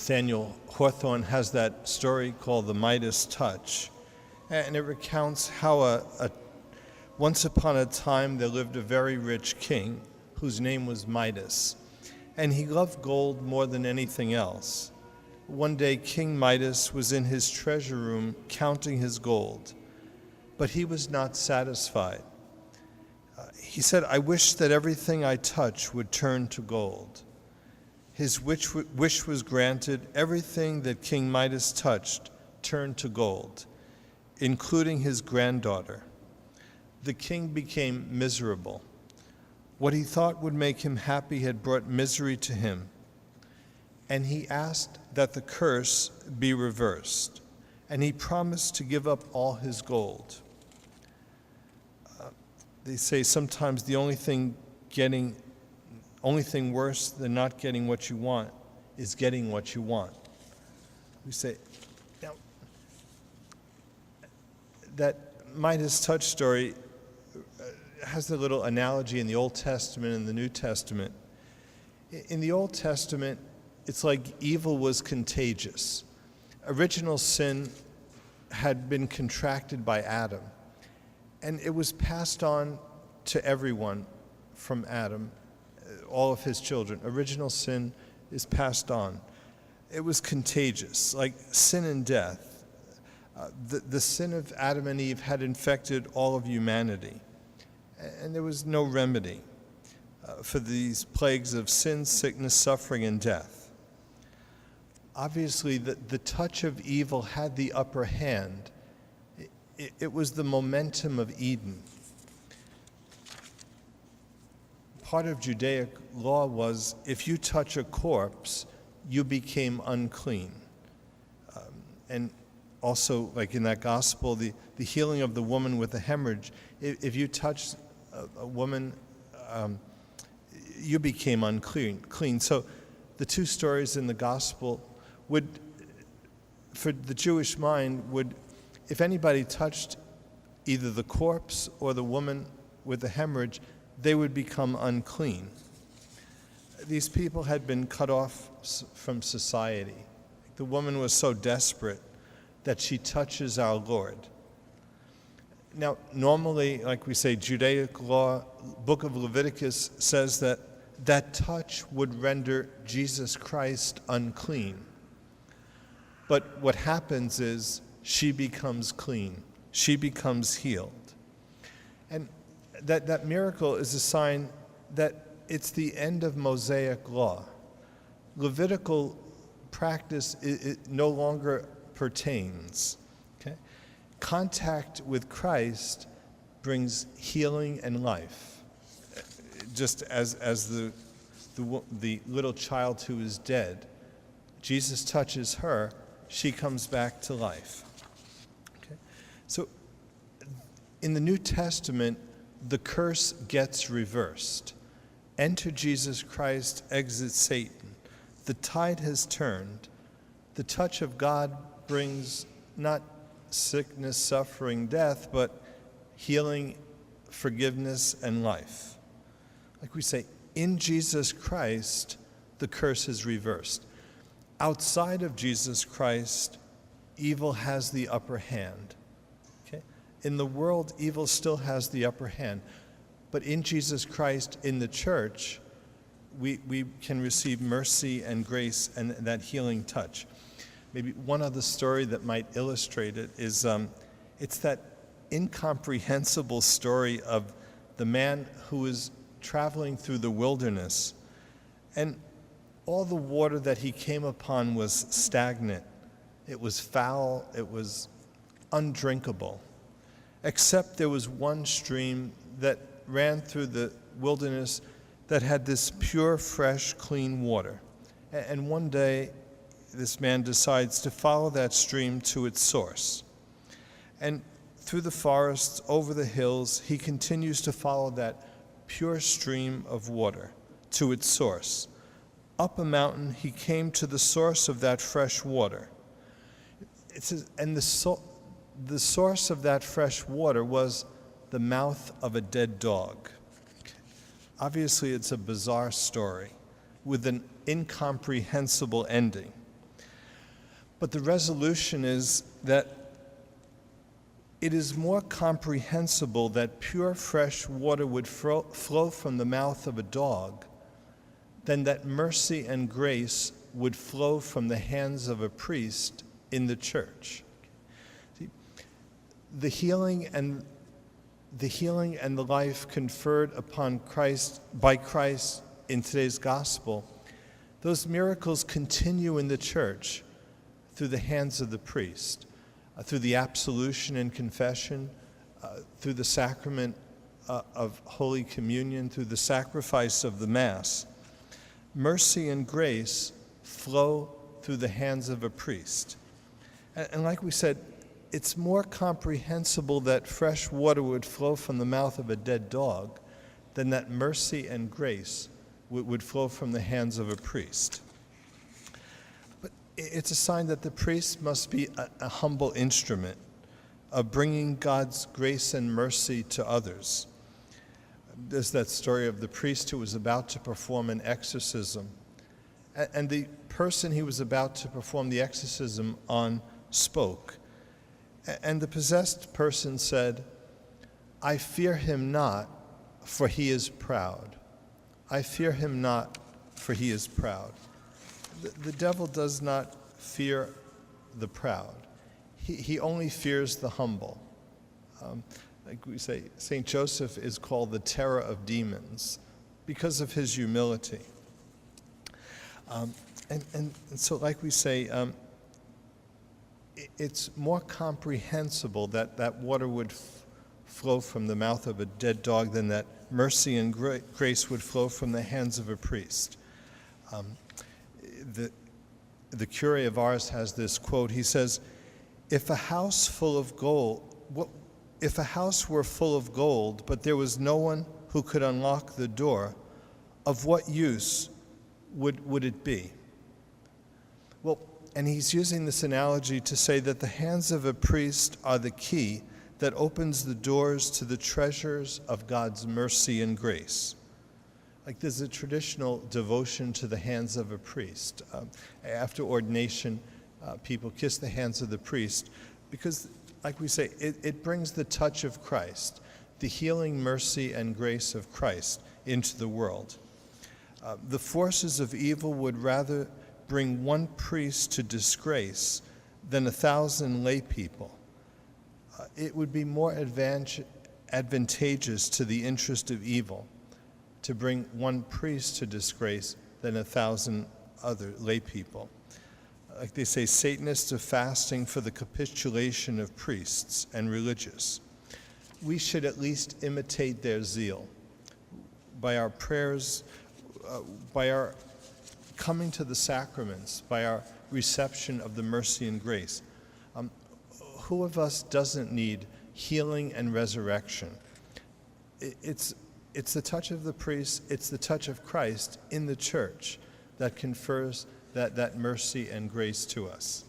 Nathaniel Hawthorne has that story called The Midas Touch, and it recounts how once upon a time there lived a very rich king whose name was Midas, and he loved gold more than anything else. One day King Midas was in his treasure room counting his gold, but he was not satisfied. He said, "I wish that everything I touch would turn to gold." His wish was granted. Everything that King Midas touched turned to gold, including his granddaughter. The king became miserable. What he thought would make him happy had brought misery to him, and he asked that the curse be reversed, and he promised to give up all his gold. They say sometimes the only thing worse than not getting what you want is getting what you want. We say, now, that Midas touch story has a little analogy in the Old Testament and the New Testament. In the Old Testament, it's like evil was contagious. Original sin had been contracted by Adam, and it was passed on to everyone from Adam, all of his children. Original sin is passed on. It was contagious, like sin and death. The sin of Adam and Eve had infected all of humanity, and there was no remedy for these plagues of sin, sickness, suffering, and death. Obviously, the touch of evil had the upper hand. It was the momentum of Eden. Part of Judaic law was if you touch a corpse, you became unclean. And also, like in that gospel, the healing of the woman with the hemorrhage, if you touched a woman, you became unclean. So the two stories in the gospel would, for the Jewish mind, if anybody touched either the corpse or the woman with the hemorrhage, they would become unclean. These people had been cut off from society. The woman was so desperate that she touches our Lord. Now, normally, like we say, Judaic law, book of Leviticus says that that touch would render Jesus Christ unclean. But what happens is she becomes clean. She becomes healed. And that miracle is a sign that it's the end of Mosaic law. Levitical practice it no longer pertains. Okay? Contact with Christ brings healing and life. Just as the little child who is dead, Jesus touches her, she comes back to life. Okay? So in the New Testament, the curse gets reversed. Enter Jesus Christ, exit Satan. The tide has turned. The touch of God brings not sickness, suffering, death, but healing, forgiveness, and life. Like we say, in Jesus Christ, the curse is reversed. Outside of Jesus Christ, evil has the upper hand. Okay? In the world, evil still has the upper hand. But in Jesus Christ, in the church, we can receive mercy and grace and that healing touch. Maybe one other story that might illustrate it is it's that incomprehensible story of the man who is traveling through the wilderness, and all the water that he came upon was stagnant. It was foul. It was undrinkable, except there was one stream that ran through the wilderness that had this pure, fresh, clean water. And one day, this man decides to follow that stream to its source. And through the forests, over the hills, he continues to follow that pure stream of water to its source. Up a mountain, he came to the source of that fresh water. It says, and the source of that fresh water was the mouth of a dead dog. Obviously, it's a bizarre story with an incomprehensible ending. But the resolution is that it is more comprehensible that pure fresh water would flow from the mouth of a dog than that mercy and grace would flow from the hands of a priest in the church. See, the healing and the life conferred upon Christ by Christ in today's gospel, those miracles continue in the church through the hands of the priest, through the absolution and confession, through the sacrament of Holy Communion, through the sacrifice of the Mass. Mercy and grace flow through the hands of a priest. And like we said, it's more comprehensible that fresh water would flow from the mouth of a dead dog than that mercy and grace would flow from the hands of a priest. But it's a sign that the priest must be a humble instrument of bringing God's grace and mercy to others. There's that story of the priest who was about to perform an exorcism, and the person he was about to perform the exorcism on spoke. And the possessed person said, "I fear him not, for he is proud. I fear him not, for he is proud." The devil does not fear the proud. He only fears the humble. Like we say, St. Joseph is called the terror of demons because of his humility. And so, like we say, it's more comprehensible that water would flow from the mouth of a dead dog than that mercy and grace would flow from the hands of a priest. The curé of Ars has this quote. He says, if a house were full of gold, but there was no one who could unlock the door, of what use would it be? Well, and he's using this analogy to say that the hands of a priest are the key that opens the doors to the treasures of God's mercy and grace. Like there's a traditional devotion to the hands of a priest. After ordination, people kiss the hands of the priest because, like we say, it brings the touch of Christ, the healing mercy and grace of Christ into the world. The forces of evil would rather bring one priest to disgrace than 1,000 lay people. It would be more advantageous to the interest of evil to bring one priest to disgrace than 1,000 other lay people. Like they say, Satanists are fasting for the capitulation of priests and religious. We should at least imitate their zeal by our prayers, by our coming to the sacraments, by our reception of the mercy and grace. Who of us doesn't need healing and resurrection? It's the touch of the priest, it's the touch of Christ in the church that confers that mercy and grace to us.